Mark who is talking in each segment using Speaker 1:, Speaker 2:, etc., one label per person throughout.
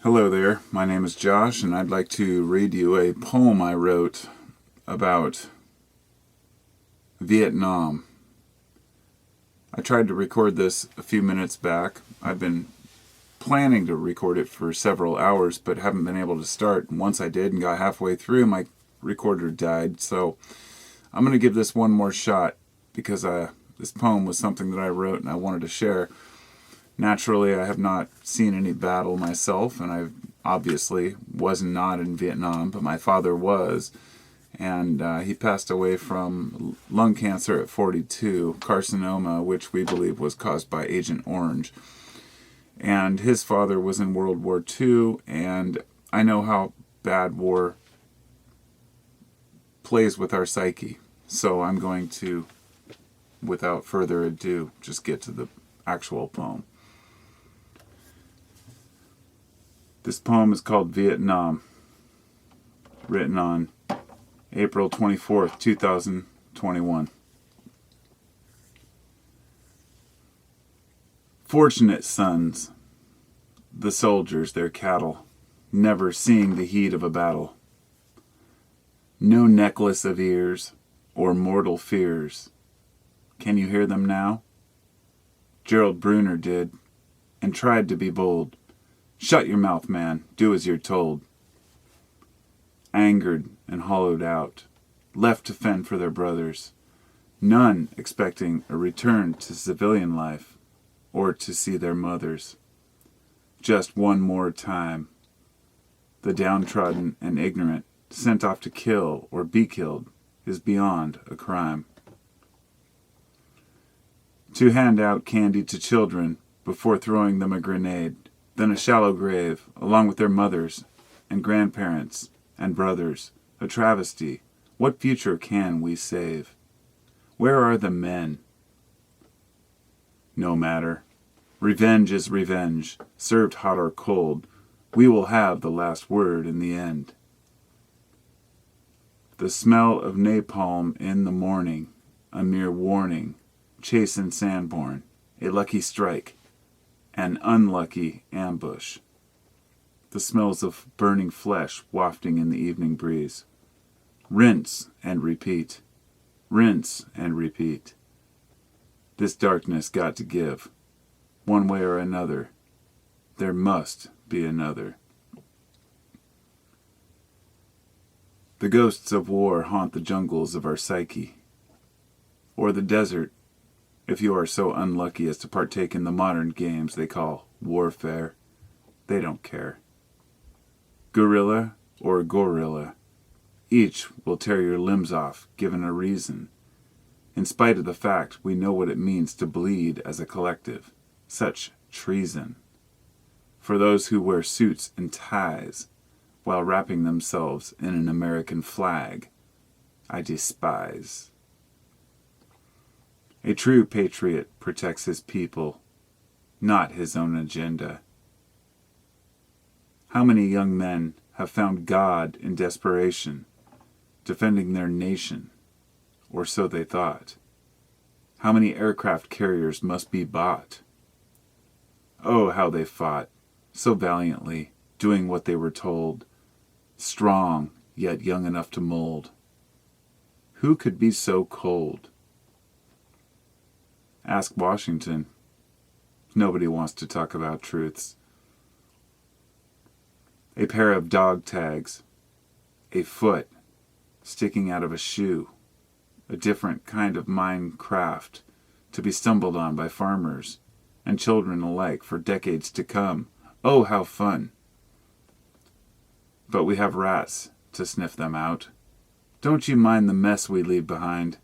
Speaker 1: Hello there, my name is Josh, and I'd like to read you a poem I wrote about Vietnam. I tried to record this a few minutes back. I've been planning to record it for several hours, but haven't been able to start. And once I did and got halfway through, my recorder died. So I'm going to give this one more shot because this poem was something that I wrote and I wanted to share. Naturally, I have not seen any battle myself, and I obviously was not in Vietnam, but my father was, and he passed away from lung cancer at 42, carcinoma, which we believe was caused by Agent Orange. And his father was in World War II, and I know how bad war plays with our psyche, so I'm going to, without further ado, just get to the actual poem. This poem is called Vietnam, written on April 24th, 2021. Fortunate sons, the soldiers, their cattle, never seeing the heat of a battle. No necklace of ears or mortal fears. Can you hear them now? Gerald Bruner did, and tried to be bold. Shut your mouth, man. Do as you're told. Angered and hollowed out, left to fend for their brothers, none expecting a return to civilian life or to see their mothers. Just one more time. The downtrodden and ignorant, sent off to kill or be killed, is beyond a crime. To hand out candy to children before throwing them a grenade, then a shallow grave, along with their mothers and grandparents and brothers. A travesty. What future can we save? Where are the men? No matter. Revenge is revenge, served hot or cold. We will have the last word in the end. The smell of napalm in the morning, a mere warning. Chase in Sanborn, a lucky strike. An unlucky ambush. The smells of burning flesh wafting in the evening breeze. Rinse and repeat. Rinse and repeat. This darkness got to give. One way or another. There must be another. The ghosts of war haunt the jungles of our psyche. Or the desert, if you are so unlucky as to partake in the modern games they call warfare. They don't care. Guerrilla or gorilla, each will tear your limbs off given a reason, in spite of the fact we know what it means to bleed as a collective. Such treason. For those who wear suits and ties while wrapping themselves in an American flag, I despise. A true patriot protects his people, not his own agenda. How many young men have found God in desperation, defending their nation, or so they thought? How many aircraft carriers must be bought? Oh, how they fought, so valiantly, doing what they were told, strong, yet young enough to mold. Who could be so cold? Ask Washington. Nobody wants to talk about truths. A pair of dog tags, a foot sticking out of a shoe, a different kind of Minecraft to be stumbled on by farmers and children alike for decades to come. Oh, how fun! But we have rats to sniff them out. Don't you mind the mess we leave behind?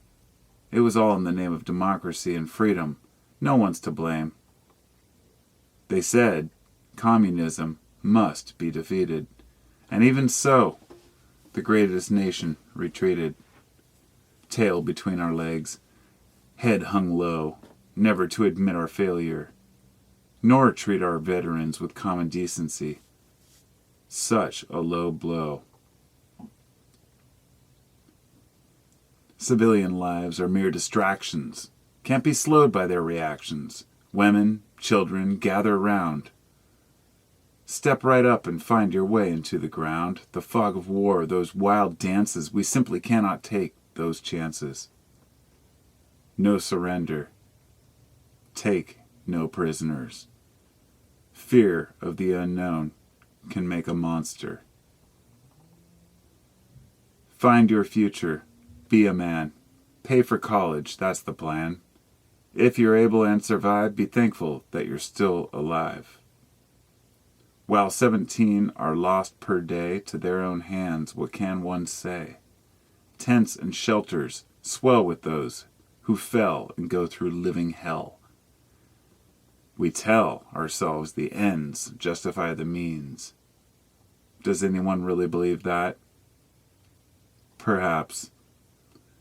Speaker 1: It was all in the name of democracy and freedom. No one's to blame. They said communism must be defeated. And even so, the greatest nation retreated. Tail between our legs, head hung low, never to admit our failure, nor treat our veterans with common decency. Such a low blow. Civilian lives are mere distractions, can't be slowed by their reactions. Women, children gather round. Step right up and find your way into the ground. The fog of war, those wild dances, we simply cannot take those chances. No surrender. Take no prisoners. Fear of the unknown can make a monster. Find your future. Be a man. Pay for college, that's the plan. If you're able and survive, be thankful that you're still alive. While 17 are lost per day to their own hands, what can one say? Tents and shelters swell with those who fell and go through living hell. We tell ourselves the ends justify the means. Does anyone really believe that? Perhaps.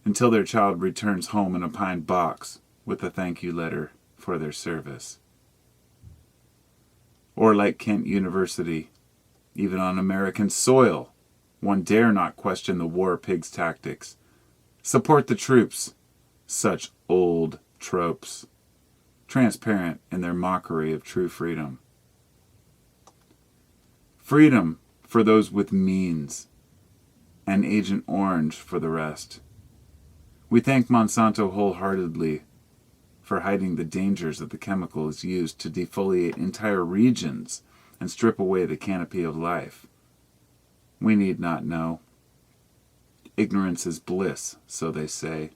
Speaker 1: Until their child returns home in a pine box with a thank you letter for their service. Or like Kent University, even on American soil, one dare not question the war pig's tactics. Support the troops. Such old tropes. Transparent in their mockery of true freedom. Freedom for those with means, and Agent Orange for the rest. We thank Monsanto wholeheartedly for hiding the dangers of the chemicals used to defoliate entire regions and strip away the canopy of life. We need not know. Ignorance is bliss, so they say,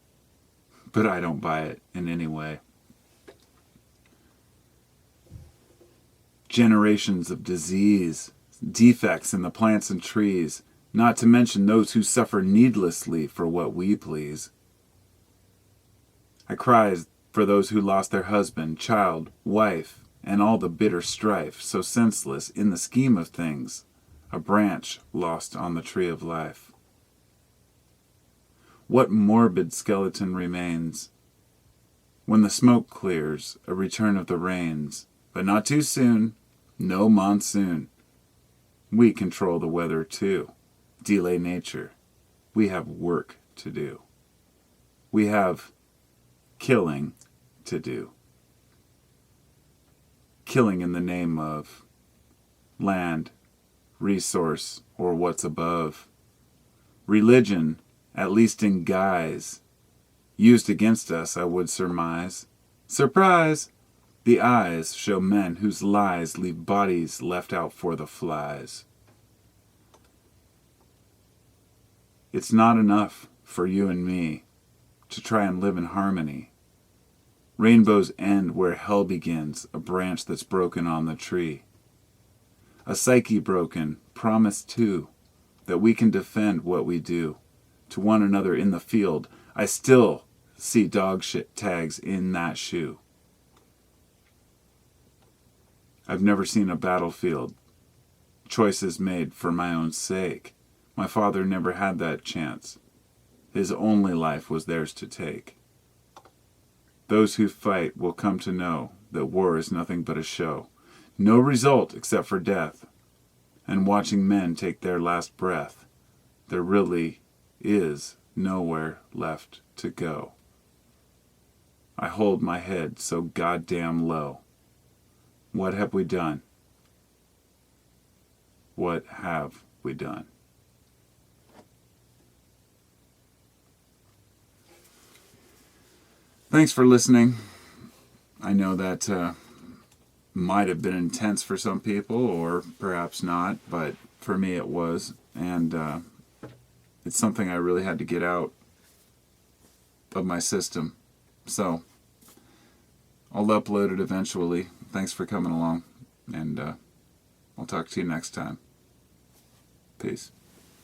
Speaker 1: but I don't buy it in any way. Generations of disease, defects in the plants and trees, not to mention those who suffer needlessly for what we please. I cry for those who lost their husband, child, wife, and all the bitter strife, so senseless in the scheme of things, a branch lost on the tree of life. What morbid skeleton remains? When the smoke clears, a return of the rains, but not too soon, no monsoon. We control the weather too, delay nature. We have work to do. We have killing to do. Killing in the name of land, resource, or what's above. Religion, at least in guise, used against us, I would surmise. Surprise! The eyes show men whose lies leave bodies left out for the flies. It's not enough for you and me to try and live in harmony. Rainbows end where hell begins, a branch that's broken on the tree. A psyche broken, promise too, that we can defend what we do. To one another in the field, I still see dog shit tags in that shoe. I've never seen a battlefield. Choices made for my own sake. My father never had that chance. His only life was theirs to take. Those who fight will come to know that war is nothing but a show. No result except for death. And watching men take their last breath, there really is nowhere left to go. I hold my head so goddamn low. What have we done? What have we done? Thanks for listening. I know that might have been intense for some people, or perhaps not, but for me it was. And it's something I really had to get out of my system. So I'll upload it eventually. Thanks for coming along, and I'll talk to you next time. Peace.